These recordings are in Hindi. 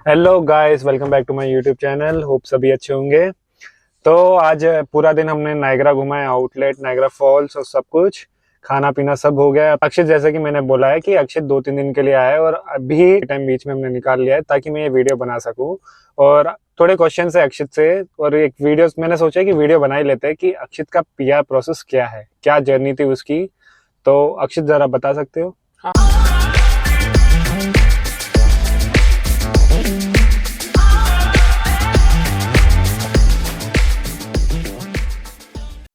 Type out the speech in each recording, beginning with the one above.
Hello guys, welcome back to my YouTube channel. Hope सभी अच्छे होंगे। तो आज पूरा दिन हमने नायग्रा घुमाया, आउटलेट, नायग्रा फॉल्स और सब कुछ। खाना पीना सब हो गया। अक्षित, जैसे कि मैंने बोला है कि अक्षित 2-3 दिन के लिए आया है और अभी टाइम बीच में हमने निकाल लिया है ताकि मैं ये वीडियो बना सकूं। और थोड़े क्वेश्चन है अक्षित से और एक वीडियो मैंने सोचा कि वीडियो बना ही लेते हैं कि अक्षित का पीआर प्रोसेस क्या है, क्या जर्नी थी उसकी। तो अक्षित, जरा बता सकते हो?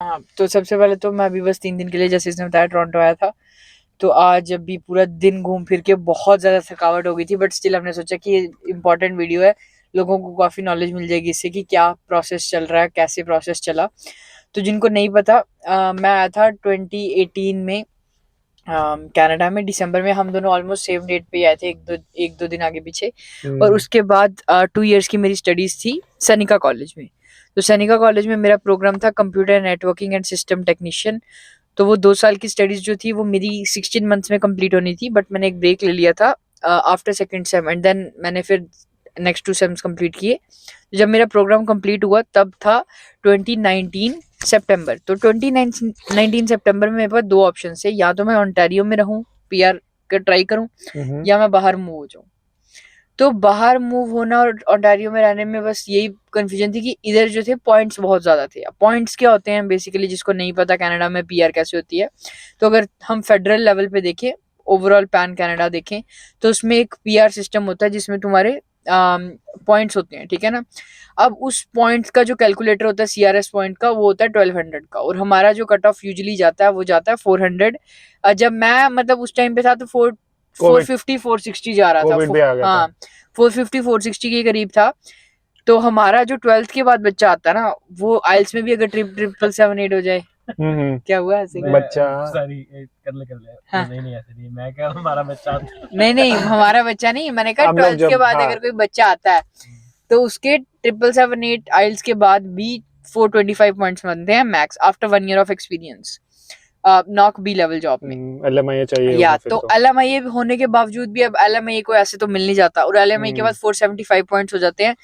हाँ, तो सबसे पहले तो मैं अभी बस 3 दिन के लिए, जैसे इसने बताया, टोरंटो आया था। तो आज अभी पूरा दिन घूम फिर के बहुत ज़्यादा थकावट हो गई थी, बट स्टिल हमने सोचा कि इम्पोर्टेंट वीडियो है, लोगों को काफ़ी नॉलेज मिल जाएगी इससे कि क्या प्रोसेस चल रहा है, कैसे प्रोसेस चला। तो जिनको नहीं पता, मैं आया था 2018 में कनाडा में, दिसंबर में। हम दोनों ऑलमोस्ट सेम डेट पे ही आए थे, एक दो दिन आगे पीछे। और उसके बाद 2 इयर्स की मेरी स्टडीज़ थी सैनिका कॉलेज में। तो सैनिका कॉलेज में मेरा प्रोग्राम था computer networking and system technician. तो वो 2 साल की स्टडीज जो थी वो मेरी 16 मंथ्स में कंप्लीट होनी थी, बट मैंने एक ब्रेक ले लिया था after second sem, and then मैंने फिर नेक्स्ट 2 सेम्स कंप्लीट किए। जब मेरा प्रोग्राम कंप्लीट हुआ तब था 2019 सितंबर। तो 2019 सितंबर में मेरे पास दो ऑप्शन थे, या तो मैं ओंटारियो में रहूं, पीआर का ट्राई करूं, या मैं बाहर मूव हो जाऊं। तो बाहर मूव होना और ओंटारियो में रहने में बस यही कंफ्यूजन थी कि इधर जो थे पॉइंट्स बहुत ज़्यादा थे। पॉइंट्स क्या होते हैं बेसिकली, जिसको नहीं पता कनाडा में पीआर कैसे होती है। तो अगर हम फेडरल लेवल पे देखें, ओवरऑल पैन कनाडा देखें, तो उसमें एक पीआर सिस्टम होता है जिसमें तुम्हारे पॉइंट्स होते हैं, ठीक है ना। अब उस पॉइंट्स का जो कैलकुलेटर होता है सीआरएस पॉइंट का, वो होता है 1200 का, और हमारा जो कट ऑफ यूजली जाता है वो जाता है 400। जब मैं मतलब उस टाइम पे था तो 450 460 जा रहा था। कोविड भी आ गया था। हाँ, 450 460 के करीब था। तो हमारा जो 12th के बाद बच्चा आता है ना, वो आइल्स में भी अगर 777 8 हो जाए। क्या हुआ ऐसे? बच्चा। सॉरी, कर ले। हाँ। नहीं नहीं, ऐसे नहीं, मैं क्या, हमारा बच्चा। नहीं नहीं, हमारा बच्चा नहीं, मैंने कहा हम लोग 12th के जब, बाद हाँ, अगर कोई बच्चा आता है तो उसके 777 8 आइल्स के बाद भी 425 पॉइंट्स बनते हैं max, after 1 year of experience, NOC B level job में। एलएमआई चाहिए या होगा फिर तो तो। एलएमआई होने के बावजूद भी, अब एलएमआई को ऐसे तो मिल नहीं जाता, और एलएमआई के बाद 475 पॉइंट्स हो जाते हैं।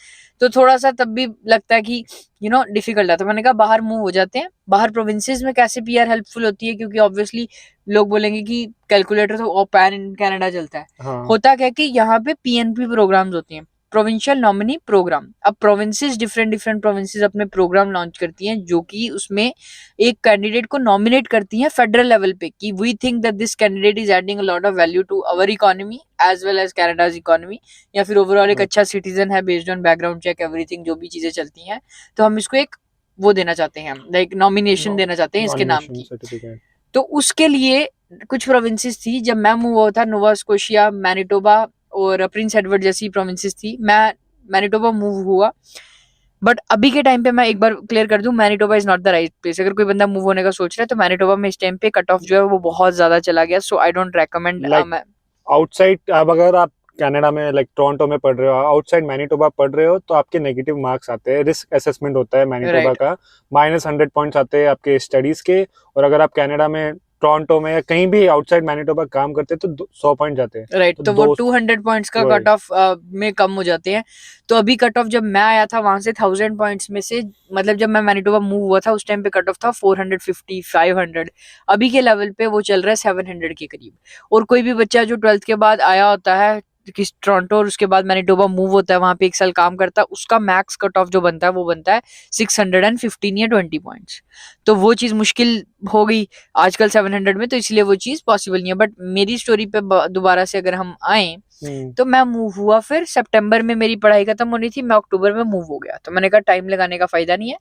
तो थोड़ा सा तब भी लगता है कि डिफिकल्ट है। तो मैंने कहा बाहर मूव हो जाते हैं। बाहर प्रोविंसेस में कैसे पीआर हेल्पफुल होती है, क्योंकि ऑब्वियसली लोग बोलेंगे कि कैलकुलेटर तो पैन इन कनाडा चलता है। हाँ। होता क्या है कि यहाँ पे पीएनपी प्रोग्राम्स होते हैं, प्रोविंशियल नॉमिनी प्रोग्राम। अब प्रोविंसेस, डिफरेंट डिफरेंट प्रोविंसेस अपने प्रोग्राम लॉन्च करती हैं, जो कि उसमें एक कैंडिडेट को नॉमिनेट करती हैं फेडरल लेवल पे, कि we think that this candidate is adding a lot of value to our economy as well as Canada's economy, या फिर ओवरऑल एक अच्छा सिटीजन है based on background check everything, जो भी चीजें चलती हैं। तो हम इसको एक वो देना चाहते हैं, लाइक नॉमिनेशन देना चाहते हैं इसके नाम नॉमिनेशन की। सर्टिफिकेट। तो उसके लिए कुछ प्रोविंसेस थी, जब मैं मूव हुआ था, नोवा स्कोशिया, मैनिटोबा और प्रिंस एडवर्ड जैसी प्रोविंसेस थी। मैं मैनिटोबा मूव हुआ, बट अभी के टाइम पे मैं एक बार क्लियर कर दूं, Manitoba is not the right place. अगर कोई बंदा मूव होने का सोच रहा है तो मैनिटोबा में इस टाइम पे कट ऑफ जो है वो बहुत ज्यादा चला गया, so I don't recommend. Like outside, अब अगर आप कनाडा में, लाइक टोरंटो में पढ़ रहे हो, आउटसाइड मैनिटोबा पढ़ रहे हो, तो आपके नेगेटिव मार्क्स आते हैं। रिस्क असेसमेंट होता है मैनिटोबा राइट का। -100 पॉइंट्स आते हैं आपके स्टडीज के। और अगर आप कनाडा में टोरंटो में या कहीं भी आउटसाइड मैनिटोबा काम करते हैं तो 100 पॉइंट जाते हैं। राइट, तो तो वो दो 200 पॉइंट्स का वही। कट ऑफ में कम हो जाते हैं। तो अभी कट ऑफ जब मैं आया था वहां से 1000 पॉइंट्स में से, मतलब जब मैं मैनिटोबा मूव हुआ था उस टाइम पे कट ऑफ था 450 500। अभी के लेवल पे वो चल रहा है 700 के करीब। और कोई भी बच्चा जो 12th के बाद आया होता है कि टोरंटो, और उसके बाद मैनिटोबा मूव होता है, वहां पे 1 साल काम करता है, उसका मैक्स कट ऑफ जो बनता है वो बनता है 615 या 20 पॉइंट्स। तो वो चीज मुश्किल हो गई आजकल 700 में, तो इसलिए वो चीज पॉसिबल नहीं है। बट मेरी स्टोरी पे दोबारा से अगर हम आए, तो मैं मूव हुआ, फिर सितंबर में मेरी पढ़ाई खत्म होनी थी, मैं अक्टूबर में मूव हो गया। तो मैंने कहा टाइम लगाने का फायदा नहीं है,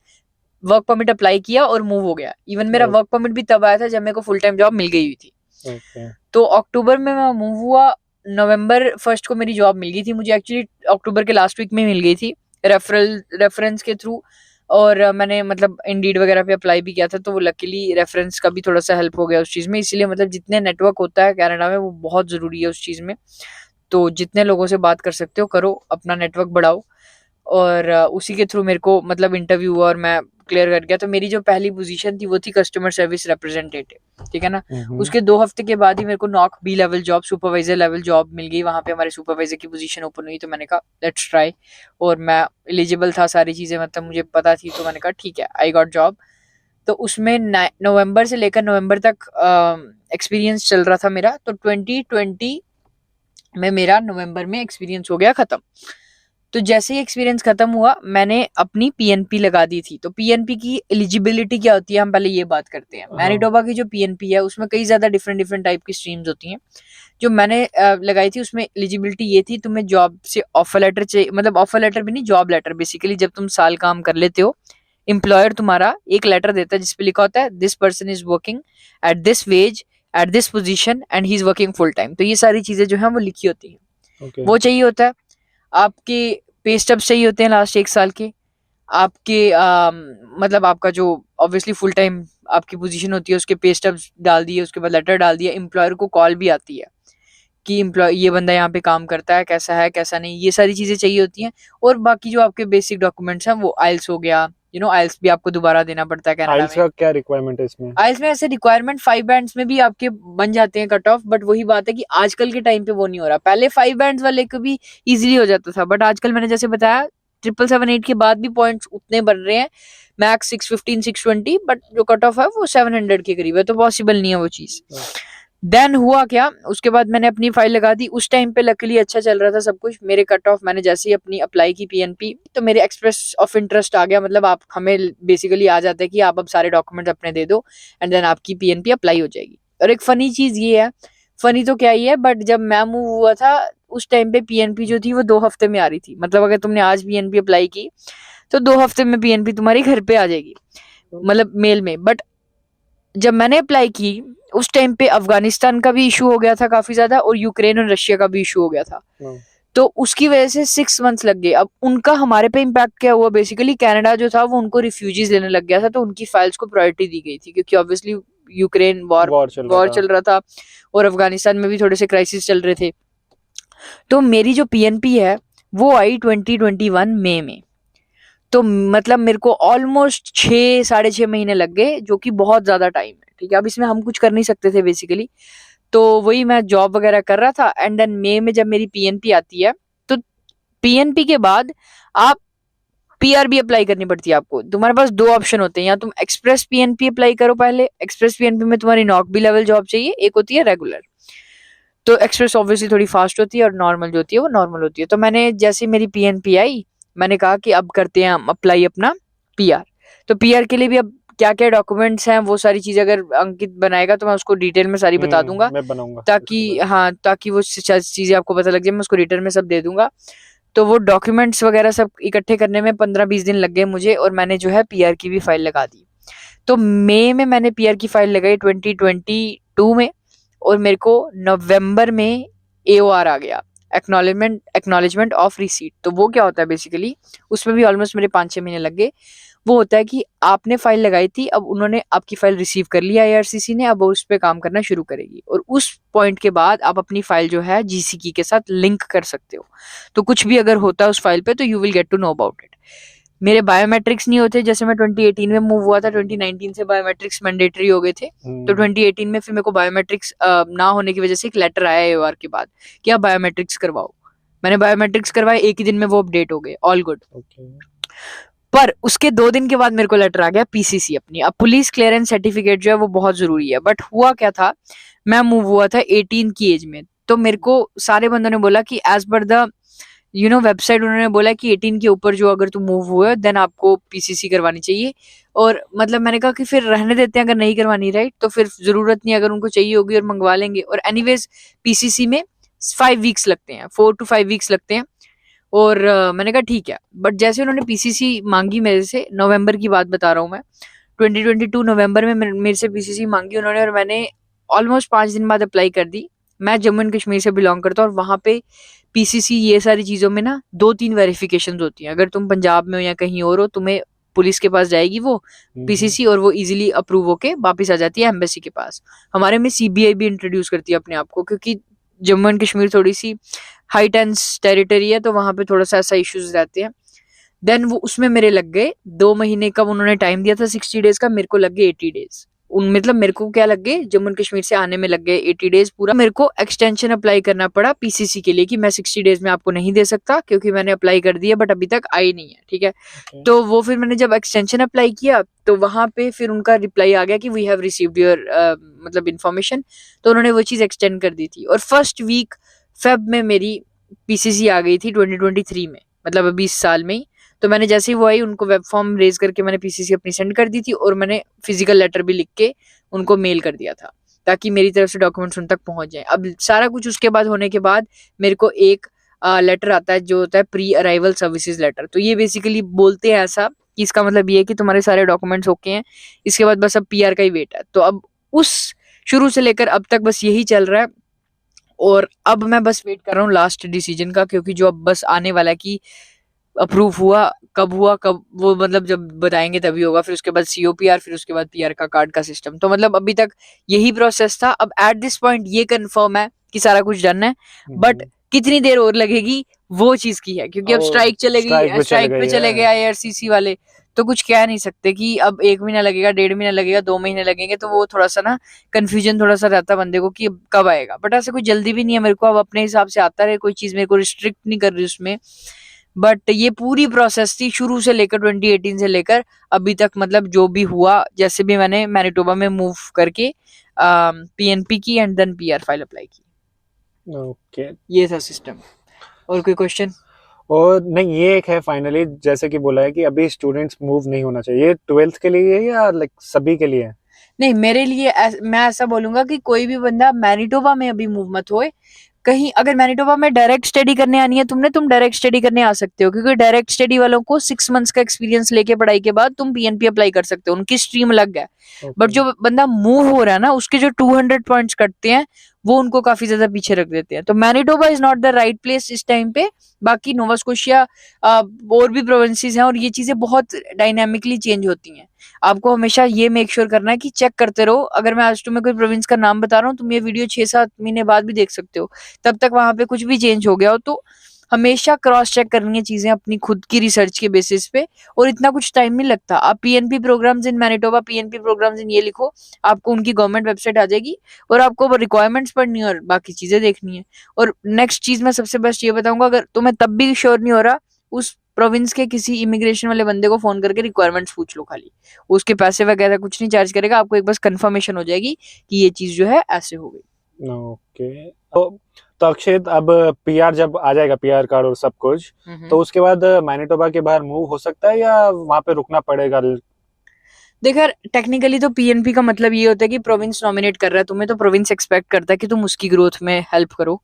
वर्क परमिट अप्लाई किया और मूव हो गया। इवन मेरा वर्क परमिट भी तब आया था जब मेरे को फुल टाइम जॉब मिल गई हुई थी। ओके। तो अक्टूबर में मैं मूव हुआ, नवंबर 1 को मेरी जॉब मिल गई थी मुझे। एक्चुअली अक्टूबर के लास्ट वीक में मिल गई थी, रेफरेंस के थ्रू। और मैंने मतलब इंडीड वगैरह पे अप्लाई भी किया था, तो वो लकीली रेफरेंस का भी थोड़ा सा हेल्प हो गया उस चीज़ में। इसीलिए मतलब जितने नेटवर्क होता है कनाडा में वो बहुत ज़रूरी है उस चीज़ में। तो जितने लोगों से बात कर सकते हो करो, अपना नेटवर्क बढ़ाओ। और उसी के थ्रू मेरे को मतलब इंटरव्यू हुआ और मैं क्लियर कर गया। तो मेरी जो पहली पोजीशन थी वो थी कस्टमर सर्विस रिप्रेजेंटेटिव, ठीक है ना। उसके 2 हफ्ते के बाद ही मेरे को NOC B level job, supervisor level job मिल गई। वहाँ पे हमारे सुपरवाइजर की पोजीशन ओपन हुई, तो मैंने कहा लेट्स ट्राई, और मैं एलिजिबल था, सारी चीज़ें मतलब मुझे पता थी, तो मैंने कहा ठीक है, आई गॉट जॉब। तो उसमें नवंबर से लेकर नवंबर तक एक्सपीरियंस चल रहा था मेरा। तो 2020 में मेरा नवंबर में एक्सपीरियंस हो गया ख़त्म। तो जैसे ही एक्सपीरियंस खत्म हुआ, मैंने अपनी पीएनपी लगा दी थी। तो पीएनपी की एलिजिबिलिटी क्या होती है, हम पहले ये बात करते हैं। मैनिटोबा की जो पीएनपी है उसमें कई ज्यादा डिफरेंट टाइप की स्ट्रीम्स होती हैं। जो मैंने लगाई थी उसमें एलिजिबिलिटी ये थी, तुम्हें जॉब से ऑफर लेटर चाहिए, मतलब ऑफर लेटर भी नहीं, जॉब लेटर। बेसिकली जब तुम साल काम कर लेते हो, एम्प्लॉयर तुम्हारा एक लेटर देता है जिसपे लिखा होता है this person is working at this wage at this position and he is working full time. तो ये सारी चीजें जो है वो लिखी होती हैं। वो चाहिए होता है। आपके पे स्टब्स चाहिए होते हैं लास्ट 1 साल के। आपके मतलब आपका जो ऑब्वियसली फुल टाइम आपकी पोजीशन होती है उसके पे स्टब्स डाल दिए, उसके बाद लेटर डाल दिया। एम्प्लॉयर को कॉल भी आती है कि एम्प्लॉय ये बंदा यहाँ पे काम करता है, कैसा नहीं, ये सारी चीजें चाहिए होती हैं। और बाकी जो आपके बेसिक डॉक्यूमेंट्स हैं वो आइल्स हो गया, आइल्स भी आपको दोबारा देना पड़ता है कनाडा आइल्स का क्या रिक्वायरमेंट है इसमें? आइल्स में ऐसे रिक्वायरमेंट 5 बैंड्स में भी आपके बन जाते हैं कट ऑफ, बट वही बात है कि आजकल के टाइम पे वो नहीं हो रहा। पहले 5 बैंड्स वाले को भी इजीली हो जाता था, बट आजकल मैंने जैसे बताया 777-8 के बाद भी पॉइंट्स उतने बन रहे हैं, मैक्स 615 620, बट जो कट ऑफ है वो 700 के करीब है, तो पॉसिबल नहीं है वो चीज। देन हुआ क्या, उसके बाद मैंने अपनी फाइल लगा दी। उस टाइम पे लकीली अच्छा चल रहा था सब कुछ। मेरे कट ऑफ, मैंने जैसे ही अपनी अप्लाई की पीएनपी, तो मेरे एक्सप्रेस ऑफ इंटरेस्ट आ गया। मतलब आप हमें बेसिकली आ जाता है कि आप अब सारे डॉक्यूमेंट्स अपने दे दो एंड देन आपकी पीएनपी अप्लाई हो जाएगी। और एक फनी चीज ये है, फनी तो क्या ही है, बट जब मैं मूव हुआ था उस टाइम पे पीएनपी जो थी वो 2 हफ्ते में आ रही थी। मतलब अगर तुमने आज पीएनपी अप्लाई की तो 2 हफ्ते में पीएनपी तुम्हारी घर पे आ जाएगी, मतलब मेल में। बट जब मैंने अप्लाई की उस टाइम पे अफगानिस्तान का भी इशू हो गया था काफी ज्यादा, और यूक्रेन और रशिया का भी इशू हो गया था। तो उसकी वजह से 6 मंथ्स लग गए। अब उनका हमारे पे इम्पैक्ट क्या हुआ, बेसिकली कनाडा जो था वो उनको रिफ्यूजीज लेने लग गया था, तो उनकी फाइल्स को प्रायोरिटी दी गई थी, क्योंकि ऑब्वियसली यूक्रेन वॉर चल रहा था और अफगानिस्तान में भी थोड़े से क्राइसिस चल रहे थे। तो मेरी जो पीएनपी है वो आई 2021 मई में। तो मतलब मेरे को ऑलमोस्ट 6-6.5 महीने लग गए, जो कि बहुत ज्यादा टाइम है, ठीक है। अब इसमें हम कुछ कर नहीं सकते थे बेसिकली। तो वही मैं जॉब वगैरह कर रहा था, एंड देन मई में जब मेरी पीएनपी आती है, तो पीएनपी के बाद आप पीआर भी अप्लाई करनी पड़ती है आपको। तुम्हारे पास 2 ऑप्शन होते हैं, या तुम एक्सप्रेस पीएनपी अप्लाई करो पहले। एक्सप्रेस पीएनपी में तुम्हारी नॉक बी लेवल जॉब चाहिए, एक होती है रेगुलर। तो एक्सप्रेस ऑब्वियसली थोड़ी फास्ट होती है और नॉर्मल जो होती है वो नॉर्मल होती है। तो मैंने जैसे मेरी पीएनपी आई, मैंने कहा कि अब करते हैं हम अप्लाई अपना पीआर। तो पीआर के लिए भी अब क्या क्या डॉक्यूमेंट्स हैं वो सारी चीजें अगर अंकित बनाएगा तो मैं उसको डिटेल में सारी बता दूंगा, मैं बनाऊंगा, ताकि वो चीजें आपको पता लग जाए। मैं उसको डिटेल में सब दे दूंगा। तो वो डॉक्यूमेंट्स वगैरह सब इकट्ठे करने में 15-20 दिन लग गए मुझे, और मैंने जो है पीआर की भी फाइल लगा दी। तो मई में मैंने पीआर की फाइल लगाई 2022 में, और मेरे को नवंबर में एओआर आ गया, एक्नॉलेजमेंट ऑफ रिसीट। तो वो क्या होता है बेसिकली, उसमें भी ऑलमोस्ट मेरे 5-6 महीने लग गए। वो होता है कि आपने फाइल लगाई थी, अब उन्होंने आपकी फाइल रिसीव कर लिया आईआरसीसी ने, अब उस पर काम करना शुरू करेगी, और उस पॉइंट के बाद आप अपनी फाइल जो है जीसीकी के साथ लिंक कर सकते हो। तो कुछ भी अगर होता है उस फाइल पे तो you will get to know about it. मेरे बायोमेट्रिक्स नहीं होते, जैसे मैं 2018 में मूव हुआ था, 2019 से बायोमेट्रिक्स मैंडेटरी हो गए थे। तो 2018 में फिर मेरे को बायोमेट्रिक्स ना होने की वजह से एक लेटर आया एओआर के बाद कि आप बायोमेट्रिक्स करवाओ। मैंने बायोमेट्रिक्स करवाए, एक ही दिन में वो अपडेट हो गए, ऑल गुड। पर उसके 2 दिन के बाद मेरे को लेटर आ गया पीसीसी अपनी। अब पुलिस क्लियरेंस सर्टिफिकेट जो है वो बहुत जरूरी है। बट हुआ क्या था, मैं मूव हुआ था 18 की एज में, तो मेरे को सारे बंदों ने बोला कि एज पर द वेबसाइट, उन्होंने बोला कि 18 के ऊपर जो अगर तुम मूव हुए देन आपको पीसीसी करवानी चाहिए। और मतलब मैंने कहा कि फिर रहने देते हैं, अगर नहीं करवानी राइट तो फिर जरूरत नहीं, अगर उनको चाहिए होगी और मंगवा लेंगे। और एनीवेज पीसीसी में 5 वीक्स लगते हैं, 4 to 5 वीक्स लगते हैं। और मैंने कहा ठीक है। बट जैसे उन्होंने पीसीसी मांगी मेरे से, नवंबर की बात बता रहा हूँ मैं, 2022 नवंबर में मेरे से पीसीसी मांगी उन्होंने, और मैंने ऑलमोस्ट 5 दिन बाद अप्लाई कर दी। मैं जम्मू एंड कश्मीर से बिलोंग करता हूँ, और वहाँ पे पीसीसी ये सारी चीज़ों में ना 2-3 वेरिफिकेशन होती हैं। अगर तुम पंजाब में हो या कहीं और हो, तुम्हें पुलिस के पास जाएगी वो पीसीसी, और वो इजीली अप्रूव होके वापस आ जाती है एम्बेसी के पास। हमारे में सीबीआई भी इंट्रोड्यूस करती है अपने आप को, क्योंकि जम्मू एंड कश्मीर थोड़ी सी हाई टेंस टेरिटरी है, तो वहाँ पे थोड़ा सा ऐसा इश्यूज रहते हैं। देन वो उसमें मेरे लग गए 2 महीने का, उन्होंने टाइम दिया था 60 डेज का, मेरे को लग गए 80 डेज। उन मतलब मेरे को क्या लग गए, जम्मू एंड कश्मीर से आने में लग गए 80 डेज पूरा। मेरे को एक्सटेंशन अप्लाई करना पड़ा पीसीसी के लिए कि मैं 60 डेज में आपको नहीं दे सकता क्योंकि मैंने अप्लाई कर दिया बट अभी तक आई नहीं है, ठीक है। तो वो फिर मैंने जब एक्सटेंशन अप्लाई किया तो वहां पे फिर उनका रिप्लाई आ गया कि वी हैव रिसीव्ड योर मतलब इन्फॉर्मेशन, तो उन्होंने वो चीज एक्सटेंड कर दी थी। और फर्स्ट वीक फेब में मेरी पीसीसी आ गई थी 2023 में, मतलब अभी इस साल में ही। तो मैंने जैसे ही वो आई उनको वेब फॉर्म रेज करके मैंने पीसीसी अपनी सेंड कर दी थी और मैंने फिजिकल लेटर भी लिख के उनको मेल कर दिया था ताकि मेरी तरफ से डॉक्यूमेंट्स उन तक पहुंच जाएं। अब सारा कुछ उसके बाद होने के बाद मेरे को एक लेटर आता है जो होता है प्री अराइवल सर्विसेज लेटर। तो ये बेसिकली बोलते हैं ऐसा कि इसका मतलब ये है कि तुम्हारे सारे डॉक्यूमेंट्स ओके हैं, इसके बाद बस अब पीआर का ही वेट है। तो अब उस शुरू से लेकर अब तक बस यही चल रहा है और अब मैं बस वेट कर रहा हूँ लास्ट डिसीजन का, क्योंकि जो अब बस आने वाला है कि अप्रूव हुआ कब वो मतलब जब बताएंगे तभी होगा, फिर उसके बाद सीओपीआर, फिर उसके बाद पीआर का कार्ड का सिस्टम। तो मतलब अभी तक यही प्रोसेस था। अब एट दिस पॉइंट ये कंफर्म है कि सारा कुछ डन है, बट कितनी देर और लगेगी वो चीज की है, क्योंकि अब स्ट्राइक चलेगी, स्ट्राइक पे चले गए आईआरसीसी वाले, तो कुछ कह नहीं सकते कि अब 1 महीना लगेगा, 1.5 महीना लगेगा, 2 महीने लगेंगे। तो वो थोड़ा सा ना कंफ्यूजन थोड़ा सा रहता बंदे को कि कब आएगा, बट ऐसे कोई जल्दी भी नहीं है मेरे को। अब अपने हिसाब से आता रहे, कोई चीज मेरे को रिस्ट्रिक्ट नहीं कर रही उसमें। बट ये पूरी प्रोसेस थी शुरू से लेकर 2018 से लेकर अभी तक, मतलब जो भी हुआ, जैसे भी मैंने मैनिटोबा में मूव करके पीएनपी की and then PR file apply की। ओके, ये था सिस्टम। और कोई क्वेश्चन? और नहीं, ये एक है फाइनली, जैसे कि बोला है कि अभी स्टूडेंट्स मूव नहीं होना चाहिए, ये 12th के लिए है या लाइक सभी के लिए है? नहीं, मेरे लिए मैं ऐसा बोलूंगा कि कोई भी बंदा मैनिटोबा में अभी मूव मत होए। कहीं अगर मैनिटोबा में डायरेक्ट स्टडी करने आनी है तुम डायरेक्ट स्टडी करने आ सकते हो, क्योंकि डायरेक्ट स्टडी वालों को 6 मंथ्स का एक्सपीरियंस लेके पढ़ाई के बाद तुम पीएनपी अप्लाई कर सकते हो, उनकी स्ट्रीम अलग है। बट जो बंदा मूव हो रहा है ना, उसके जो 200 पॉइंट्स कटते हैं वो उनको काफी ज्यादा पीछे रख देते हैं। तो Manitoba is not the right place इस टाइम पे। बाकी नोवा स्कोशिया और भी प्रोविंसेस हैं और ये चीजें बहुत डायनामिकली चेंज होती हैं। आपको हमेशा ये मेक श्योर करना है कि चेक करते रहो। अगर मैं आज तुम्हें कोई प्रोविंस का नाम बता रहा हूँ, तुम ये वीडियो 6-7 महीने बाद भी देख सकते हो, तब तक वहां पे कुछ भी चेंज हो गया हो। तो हमेशा क्रॉस चेक करनी है चीजें अपनी खुद की रिसर्च के बेसिस पे, और इतना कुछ टाइम नहीं लगता। आप पीएनपी प्रोग्राम्स इन मैनिटोबा, पीएनपी प्रोग्राम्स इन ये लिखो, आपको उनकी गवर्नमेंट वेबसाइट आ जाएगी और आपको रिक्वायरमेंट्स पढ़नी है और बाकी चीजें देखनी है। और नेक्स्ट चीज मैं सबसे बेस्ट ये बताऊंगा, अगर तुम्हें तब भी श्योर नहीं हो रहा, उस प्रोविंस के किसी इमिग्रेशन वाले बंदे को फोन करके रिक्वायरमेंट्स पूछ लो खाली। उसके पैसे वगैरह कुछ नहीं चार्ज करेगा, आपको एक बस कंफर्मेशन हो जाएगी कि ये चीज जो है ऐसे हो गई। ओके, तो अक्षित, अब पीआर जब आ जाएगा, पीआर कार्ड और सब कुछ, तो उसके बाद मैनिटोबा के बाहर मूव हो सकता है या वहां पे रुकना पड़ेगा? देखो यार, टेक्निकली तो पीएनपी का मतलब ये होता है कि प्रोविंस नॉमिनेट कर रहा है तुम्हें, तो प्रोविंस एक्सपेक्ट करता है कि तुम उसकी ग्रोथ में हेल्प करो।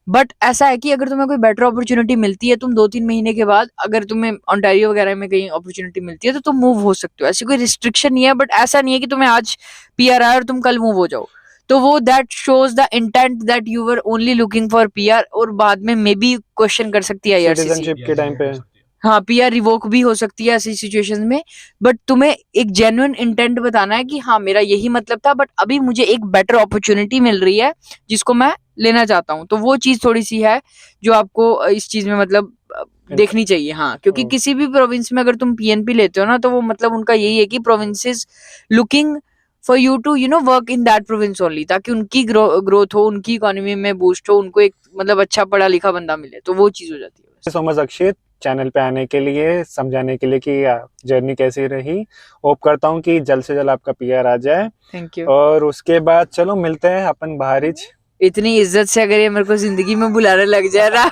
बट ऐसा है कि अगर तुम्हें कोई बेटर अपॉर्चुनिटी मिलती है, तुम 2-3 महीने के बाद अगर तुम्हें ओंटारियो वगैरह में कहीं अपॉर्चुनिटी मिलती है तो तुम मूव हो सकते हो, ऐसी कोई रिस्ट्रिक्शन नहीं है। बट ऐसा नहीं है कि तुम्हें आज पीआर आया और तुम कल मूव हो जाओ। तो वो that shows the intent that you were only looking for PR, और बाद में मे बी क्वेश्चन कर सकती है आईआरसीसी। सिटीजनशिप के टाइम पे हाँ, पीआर रिवोक भी हो सकती है ऐसी सिचुएशंस में। बट तुम्हें एक जेन्युइन इंटेंट बताना है कि हाँ मेरा यही मतलब था, बट अभी मुझे एक बेटर अपॉर्चुनिटी मिल रही है जिसको मैं लेना चाहता हूँ। तो वो चीज थोड़ी सी है जो आपको इस चीज में मतलब देखनी चाहिए। हाँ, क्योंकि किसी भी प्रोविंस में अगर तुम पीएनपी लेते हो ना, तो वो मतलब उनका यही है कि provinces looking for you to work in that province only, ताकि उनकी ग्रोथ हो, उनकी इकोनॉमी में बूस्ट हो, उनको एक मतलब अच्छा पढ़ा लिखा बंदा मिले। तो वो चीज हो जाती है। सो मच अक्षित, चैनल पे आने के लिए, समझाने के लिए कि जर्नी कैसी रही। होप करता हूँ कि जल्द से जल्द आपका पीआर आ जाए। Thank you. और उसके बाद चलो मिलते हैं अपन बाहर ही। इतनी इज्जत से अगर ये मेरे को जिंदगी में बुलाने लग जाए ना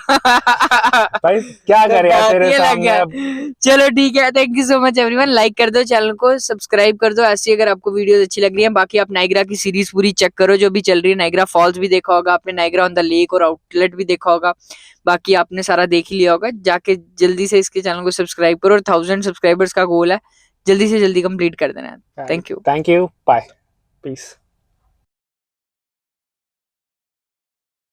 भाई क्या तो करे यार बात तेरे ये लग सामने गया। अब। चलो ठीक है, thank you so much everyone. Like कर दो, चैनल को सब्सक्राइब कर दो ऐसी अगर आपको वीडियोस अच्छी लग रही है। बाकी आप नाइग्रा की सीरीज पूरी चेक करो जो भी चल रही है। नाइग्रा फॉल्स भी देखा होगा आपने, नाइग्रा ऑन द लेक और आउटलेट भी देखा होगा। बाकी आपने सारा देख ही लिया होगा। जाके जल्दी से इसके चैनल को सब्सक्राइब करो, और 1000 सब्सक्राइबर्स का गोल है, जल्दी से जल्दी कंप्लीट कर देना है। Thank you, bye, piece.